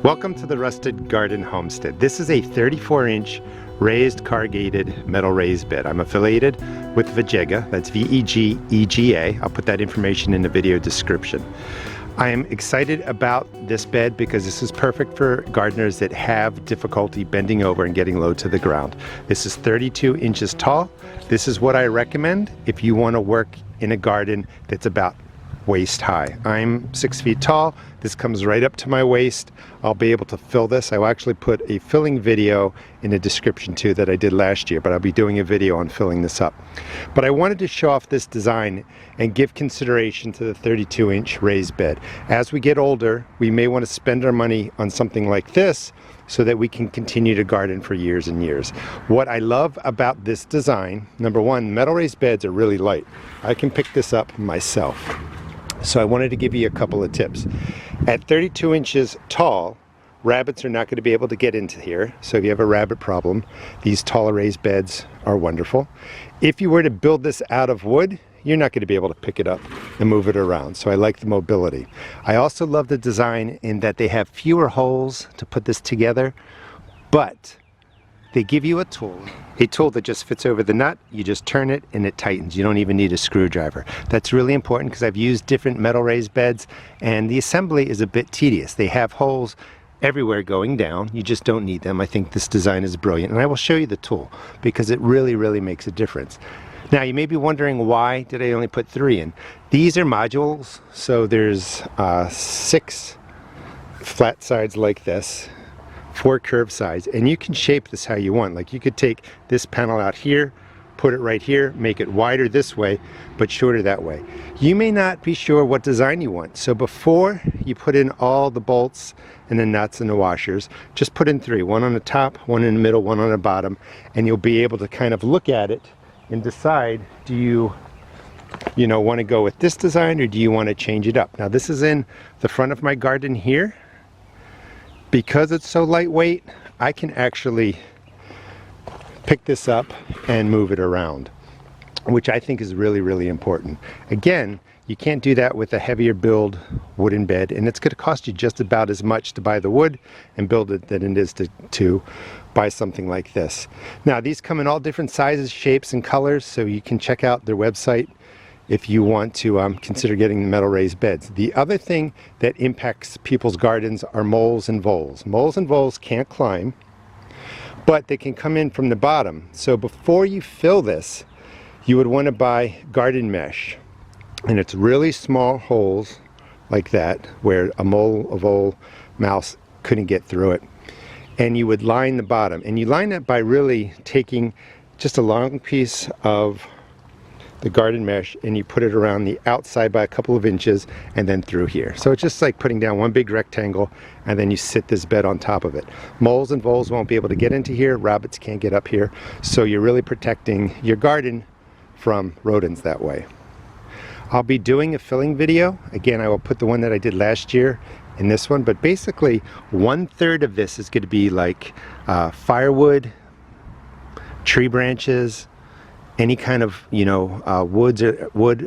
Welcome to the Rusted Garden Homestead. This is a 34-inch raised corrugated metal raised bed. I'm affiliated with Vegega, that's V-E-G-E-G-A. I'll put that information in the video description. I am excited about this bed because this is perfect for gardeners that have difficulty bending over and getting low to the ground. This is 32 inches tall. This is what I recommend if you want to work in a garden that's about waist high. I'm 6 feet tall. This comes right up to my waist. I'll be able to fill this. I will actually put a filling video in the description too that I did last year, but I'll be doing a video on filling this up. But I wanted to show off this design and give consideration to the 32-inch raised bed. As we get older, we may want to spend our money on something like this so that we can continue to garden for years and years. What I love about this design, number one, metal raised beds are really light. I can pick this up myself. So I wanted to give you a couple of tips. At 32 inches tall, rabbits are not going to be able to get into here. So if you have a rabbit problem, these taller raised beds are wonderful. If you were to build this out of wood, you're not going to be able to pick it up and move it around. So I like the mobility. I also love the design in that they have fewer holes to put this together, but they give you a tool that just fits over the nut. You just turn it and it tightens. You don't even need a screwdriver. That's really important because I've used different metal raised beds and the assembly is a bit tedious. They have holes everywhere going down. You just don't need them. I think this design is brilliant, and I will show you the tool because it really makes a difference. Now you may be wondering, why did I only put 3 in? These are modules, so there's 6 flat sides like this, 4 curved sides, and you can shape this how you want. Like you could take this panel out here, put it right here, make it wider this way but shorter that way. You may not be sure what design you want, so before you put in all the bolts and the nuts and the washers, just put in 3, one on the top, one in the middle, one on the bottom, and you'll be able to kind of look at it and decide, do you want to go with this design or do you want to change it up? Now this is in the front of my garden here. Because it's so lightweight, I can actually pick this up and move it around, which I think is really important. Again, you can't do that with a heavier build wooden bed, and it's going to cost you just about as much to buy the wood and build it than it is to buy something like this. Now these come in all different sizes, shapes, and colors, so you can check out their website if you want to consider getting the metal raised beds. The other thing that impacts people's gardens are moles and voles. Moles and voles can't climb, but they can come in from the bottom. So before you fill this, you would want to buy garden mesh. And it's really small holes like that where a mole, a vole, mouse couldn't get through it. And you would line the bottom. And you line that by really taking just a long piece of the garden mesh and you put it around the outside by a couple of inches and then through here. So it's just like putting down one big rectangle and then you sit this bed on top of it. Moles and voles won't be able to get into here, rabbits can't get up here, so you're really protecting your garden from rodents that way. I'll be doing a filling video. Again, I will put the one that I did last year in this one, but basically 1/3 of this is going to be like firewood, tree branches, any kind of wood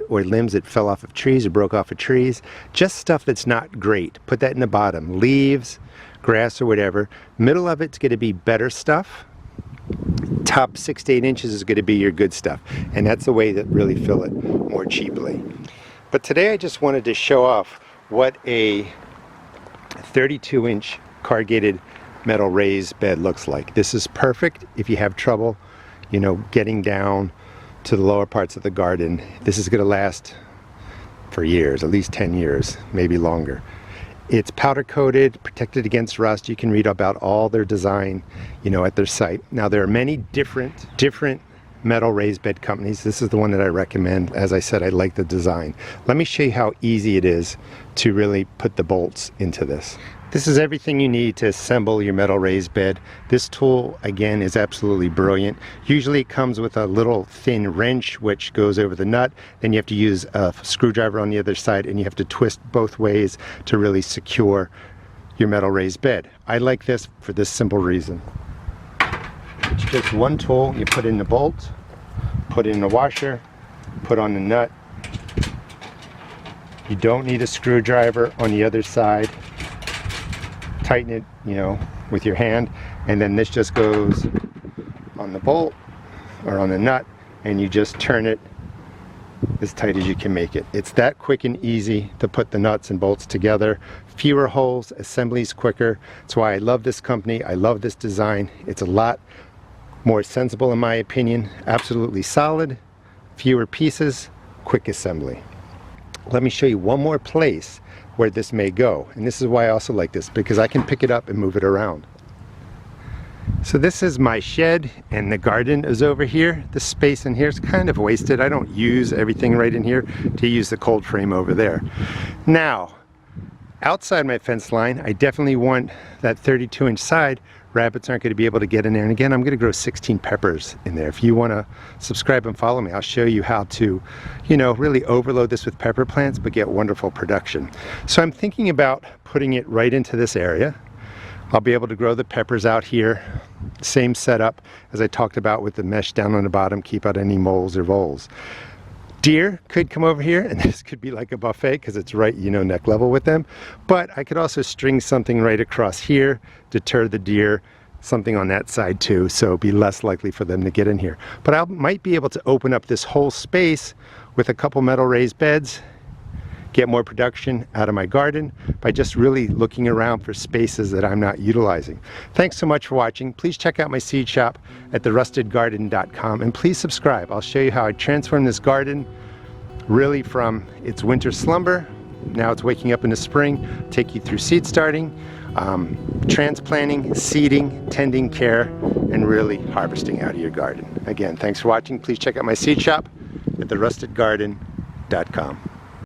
or limbs that fell off of trees or broke off of trees, just stuff that's not great. Put that in the bottom. Leaves, grass, or whatever. Middle of it's going to be better stuff. Top 6 to 8 inches is going to be your good stuff, and that's the way that really fill it more cheaply. But today I just wanted to show off what a 32-inch corrugated metal raised bed looks like. This is perfect if you have trouble getting down to the lower parts of the garden. This is going to last for years, at least 10 years, maybe longer. It's powder coated, protected against rust. You can read about all their design, at their site. Now there are many different metal raised bed companies. This is the one that I recommend. As I said, I like the design. Let me show you how easy it is to really put the bolts into this. This is everything you need to assemble your metal raised bed. This tool, again, is absolutely brilliant. Usually it comes with a little thin wrench which goes over the nut. Then you have to use a screwdriver on the other side and you have to twist both ways to really secure your metal raised bed. I like this for this simple reason. It's just one tool. You put in the bolt, put in the washer, put on the nut. You don't need a screwdriver on the other side. tighten it, you know, with your hand, and then this just goes on the bolt or on the nut, and you just turn it as tight as you can make it. It's that quick and easy to put the nuts and bolts together. Fewer holes, assembly's quicker. That's why I love this company. I love this design. It's a lot more sensible in my opinion. Absolutely solid, fewer pieces, quick assembly. Let me show you one more place where this may go. And this is why I also like this, because I can pick it up and move it around. So this is my shed, and the garden is over here. The space in here is kind of wasted. I don't use everything right in here to use the cold frame over there. Now, outside my fence line, I definitely want that 32-inch side. Rabbits aren't going to be able to get in there. And again, I'm going to grow 16 peppers in there. If you want to subscribe and follow me, I'll show you how to, you know, really overload this with pepper plants, but get wonderful production. So I'm thinking about putting it right into this area. I'll be able to grow the peppers out here. Same setup as I talked about with the mesh down on the bottom, keep out any moles or voles. Deer could come over here, and this could be like a buffet because it's right, you know, neck level with them. But I could also string something right across here, deter the deer, something on that side too, so it'd be less likely for them to get in here. But I might be able to open up this whole space with a couple metal raised beds, get more production out of my garden by just really looking around for spaces that I'm not utilizing. Thanks so much for watching. Please check out my seed shop at therustedgarden.com, and please subscribe. I'll show you how I transform this garden really from its winter slumber, now it's waking up in the spring, take you through seed starting, transplanting, seeding, tending care, and really harvesting out of your garden. Again, thanks for watching. Please check out my seed shop at therustedgarden.com.